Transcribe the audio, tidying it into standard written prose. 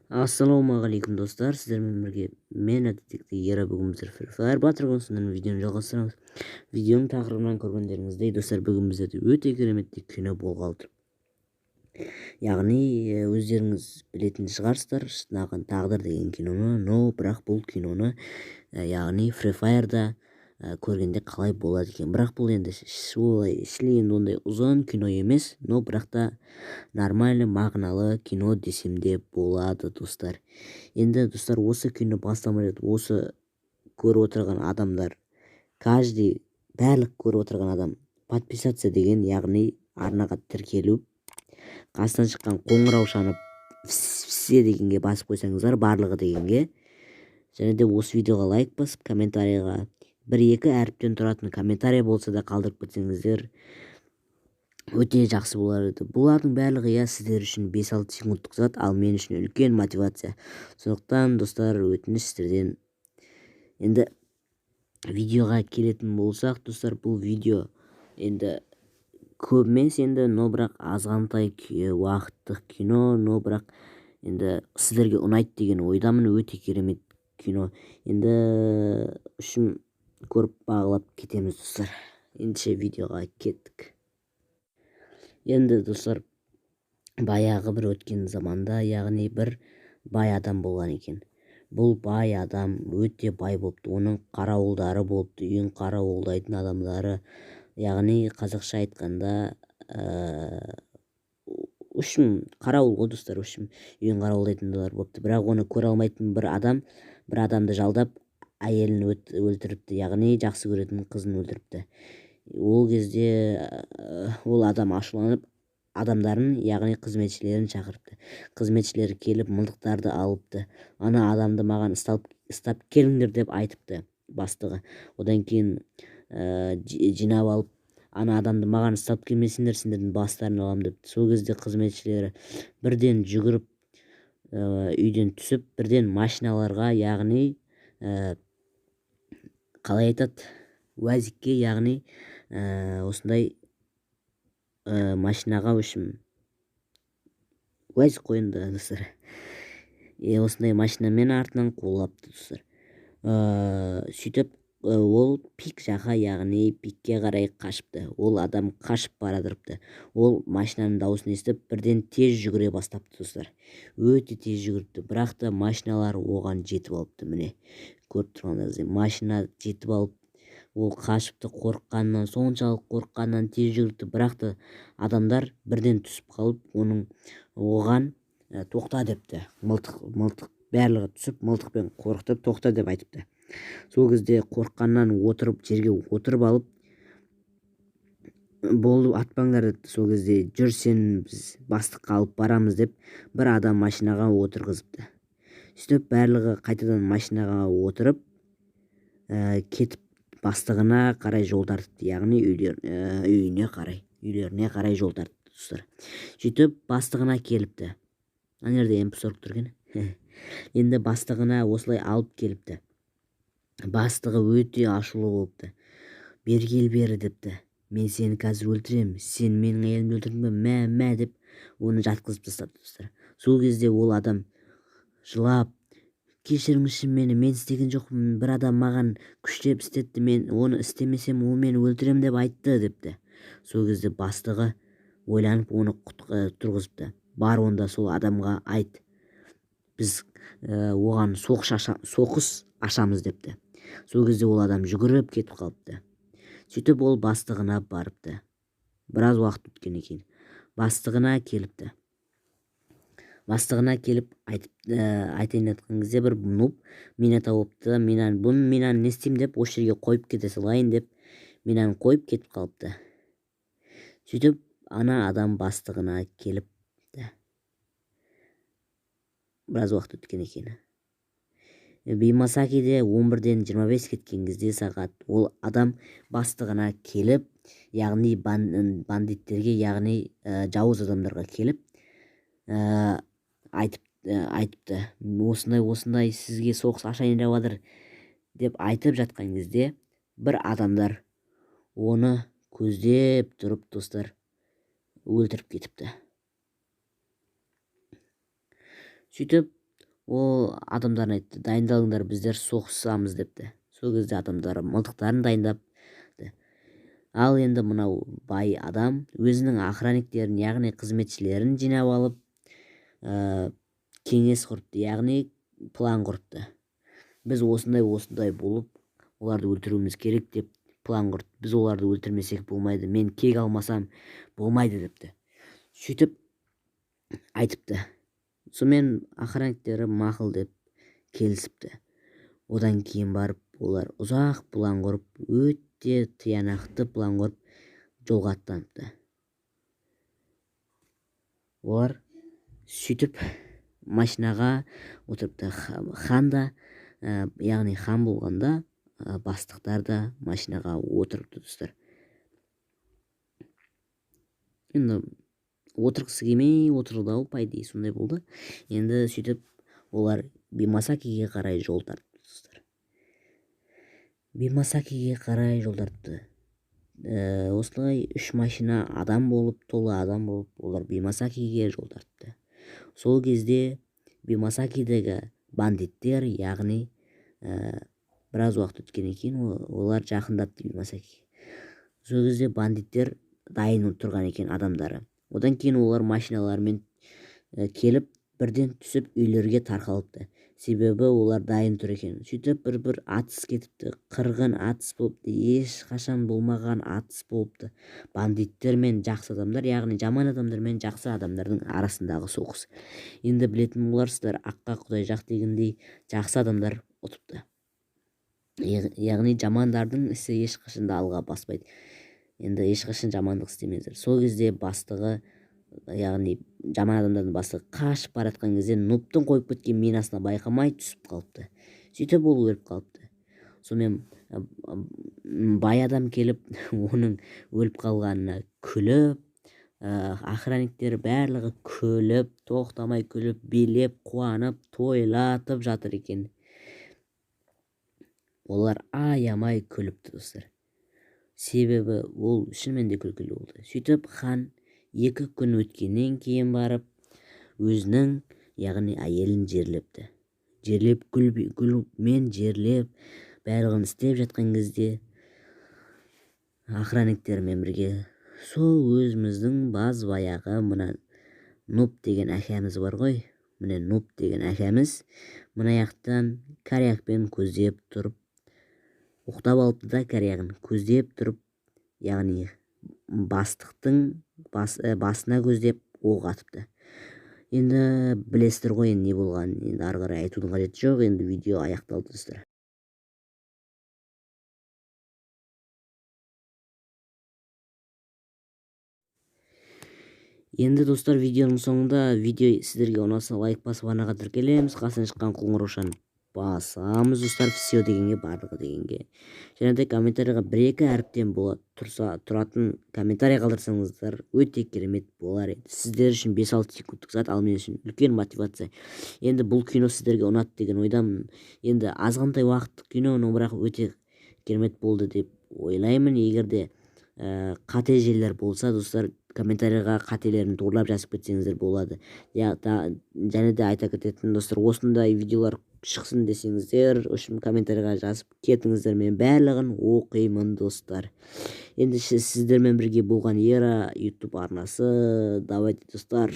Ассалаумағалейкум достар, сіздермен бірге мен әдеттегідей Ера. Бүгін біздер Free Fire Battle Grounds'ның видеоны жалғастырамыз. Видеоның тақырыбынан көргендеріңіздей достар, бүгін біздерде өте керемет кино болғалы тұр. Яғни өздеріңіз білетін шығарсыздар, шынаған тағдыр деген киноны, но бірақ бұл киноны яғни Free Fire'да көргенде қалай болады екен. Бірақ бұл енді шілеген ондай ұзын кино емес, но бірақ та нормальный мағыналы кино десем де болады достар. Енді достар, осы кино басталмай жатып, осы көріп отырған адамдар, барлық көріп отырған адам подписаться деген, яғни арнаға тіркелу, қасынан шыққан қоңырау шанып все дегенге басып қойсаңыздар, барлығы дегенге, және де осы видеоға лайк басып, комментарийға 1-2 әріптен тұратын комментарий болса да қалдырып кетсеңіздер өте жақсы болар еді. Бұлардың барлығы сіздер үшін 5-6 секундтық зат, ал мен үшін үлкен мотивация. Сондықтан достар, өтініш сіздерден. Енді видеоға келетін болсақ достар, бұл видео енді көп емес енді, но бірақ азғантай уақыттық кино, но бірақ енді сіздерге ұнайды деген ойдамын. Өте керемет кино. Енді үшін көріп бағалап кетеміз достар. Ендеше видеоға кеттік. Енді достар, баяғы бір өткен заманда, яғни бір бай адам болған екен. Бұл бай адам өте бай болыпты. Оның қарауылдары болыпты, үйін қарауылдайтын адамдары, яғни қазақша айтқанда қарауыл ғой достар, үйін қарауылдайтындар болыпты. Бірақ оны көре алмайтын бір адамды жалдап, әйелін өлтіріпті, яғни жақсы көретін қызын өлтіріпті. Ол кезде ол адам ашуланып, адамдарын, яғни қызметшілерін шақырыпты. Қызметшілері келіп мылтықтарды алыпты. Ана адамды маған ұстап келіңдер деп айтыпты бастығы. Одан кейін жинап алып, ана адамды маған ұстап келмесіңдер, сендердің бастарын алам депті. Сол кезде қызметшілері бірден жүгіріп үйден түсіп, бірден машиналарға, яғни қалай айтады, уазикке, яғни осындай машинаға уазик қойынды достар. Осындай машинамен артынан қуылапты достар. Сөйтіп ол пик жаққа, яғни пикке қарай қашыпты. Ол адам қашып барадырыпты. Ол машинаның дауысын естіп, бірден тез жүгіре бастапты достар. Өте тез жүгіріпті, бірақ та машиналар оған жетіп алыпты. Міне көріп тұрғандарыңыздай, машина жетіп алып, ол қашыпты, соншалық қорыққаннан тез жүгіріпті. Бірақ та адамдар бірден түсіп қалып, оған тоқта депті. Мылтық барлығы түсіп, мылтықпен қорқытып, тоқта деп айтыпты. Сол кезде қорыққаннан жерге отырып алып, болды атпаңдар депті. Сол кезде жүр, сен біз бастыққа алып барамыз деп, бір адам машинаға отырғызыпты. Сөйтіп барлығы қайтадан машинаға отырып, кетіп бастығына қарай жол тартыпты, яғни үйлеріне қарай жол тартыпты достар. Сөйтіп бастығына келіпті. Ана жерде MP40 тұрген. Енді бастығына осылай алып келіпті. Бастығы өте ашулы болыпты. Бері депті. Мен сені қазір өлтіремін. Сен менің әйелімді өлтірдің бе? Деп оны жатқызып тастады достар. Сол кезде ол адам жылап, кешіріңізші мені, мен істеген жоқпын, бір адам маған күштеп істетті, мен оны істемесем ол мені өлтірем деп айтты депті. Сол кезде бастығы ойланып оны тұрғызыпты. Бар, онда сол адамға айт, біз оған соғыс ашамыз депті. Сол кезде ол адам жүгіріп кетіп қалыпты. Сөйтіп ол бастығына барыпты. Біраз уақыт өткеннен кейін бастығына келіпті. Бастығына келіп айтайын айтқан кезде бір нуб мина тауыпты. Минаны не істеймін деп, осы жерге қойып кете салайын деп, минаны қойып кетіп қалыпты. Сөйтіп ана адам бастығына келіпті. Біраз уақыт өткеннен кейін Беймасакиде 11:25 кеткен кезде сағат, ол адам бастығына келіп, яғни бандиттерге, яғни жауыз адамдарға келіп айтыпты, осындай сізге соғыс ашайын деп жатыр деп айтып жатқан кезде, бір адамдар оны көздеп тұрып достар өлтіріп кетіпті. Сөйтіп ол адамдарына айтты, дайындалыңдар, біздер соғысамыз депті. Сол кезде адамдар мылтықтарын дайындап. Ал енді мынау бай адам өзінің охранниктерін, яғни қызметшілерін жинап алып, кеңес құрды, яғни план құрды. Біз осындай болып оларды өлтіруіміз керек деп план құрды. Біз оларды өлтірмесек болмайды, мен кек алмасам болмайды депті. Сөйтіп айтыпты. Сонымен охранниктері мақұл деп келісіпті. Одан кейін барып олар ұзақ план құрып, өте тиянақты план құрып жолға аттаныпты. Олар сөйтіп машинаға отырыпты. Хан да, яғни хан болғанда, бастықтар да машинаға отырыпты достар. Енді отырғысы келмей отырды ау, по идее сондай болды. Енді сөйтіп олар Бимасакиге қарай жол тартты достар. Бимасакиге қарай жол тартты. Осылай 3 машина адам болып, толы адам болып, олар Бимасакиге жол тартты. Сол кезде Бимасакидегі бандиттер, яғни біраз уақыт өткеннен кейін олар жақындапты Бимасакиге. Сол кезде бандиттер дайын тұрған екен адамдары. Одан кейін олар машиналармен келіп, бірден түсіп үйлерге тарқалыпты. Себебі олар дайын тұр екен. Сөйтіп бір атыс кетіпті. Қырғын атыс болыпты. Ешқашан болмаған атыс болыпты. Бандиттер мен жақсы адамдар, яғни жаман адамдар мен жақсы адамдардың арасындағы соғыс. Енді білетін боларсыздар, аққа құдай жақ дегендей жақсы адамдар ұтыпты. Яғни жамандардың ісі ешқашан да алға баспайды. Енді ешқашан жамандық істемеңіздер. Сол кезде бастығы, яғни жаман адамдардың бастығы қашып баратқан кезде нуптың қойып кеткен минасына байқамай түсіп қалыпты. Сөйтіп ол өліп қалыпты. Сонымен бай адам келіп оның өліп қалғанына күліп, охранниктер барлығы күліп, тоқтамай күліп, билеп, қуанып, тойлатып жатыр екен. Олар аямай күліпті достар. Себебі ол шынымен де күлкілі болды. Сөйтіп хан 2 күн өткеннен кейін барып өзінің, яғни әйелін жерлепті. Жерлеп, гүлмен жерлеп, барлығын істеп жатқан кезде охранниктермен бірге сол өзіміздің баз баяғы мына Нуп деген әкеміз бар ғой. Міне Нуп деген әкеміз мына яқтан кариякпен көздеп тұрып, ұқтап алыпты да, кариягын көздеп тұрып, яғни бастықтың басына көздеп оқ атыпты. Енді білесіздер ғой не болған. Енді ары қарай айтудың қажеті жоқ. Енді видео аяқталды достар. Енді достар, видеоның соңында видео сіздерге ұнаса лайк басып арнаға тіркелеміз. Қасынан шыққан қоңыраушаны басамыз достар, все дегенге, барлығы дегенге. Және де комментарийға 1-2 әріптен тұратын комментарий қалдырсаңыздар өте керемет болар еді. Сіздер үшін 5-6 секундтық зат, ал мен үшін үлкен мотивация. Енді бұл кино сіздерге ұнады деген ойдамын. Енді азғантай уақыттық кино, бірақ өте керемет болды деп ойлаймын. Егер де қате жерлер болса достар, комментарийға қателерін торлап жазып кетсеңіздер болады. Және де айта кететін достар, осындай видеолар шықсын десеңіздер, үшін комментарийға жазып кетіңіздер, мен барлығын оқимын достар. Енді сіздермен бірге болған Ера YouTube арнасы. Давайте достар.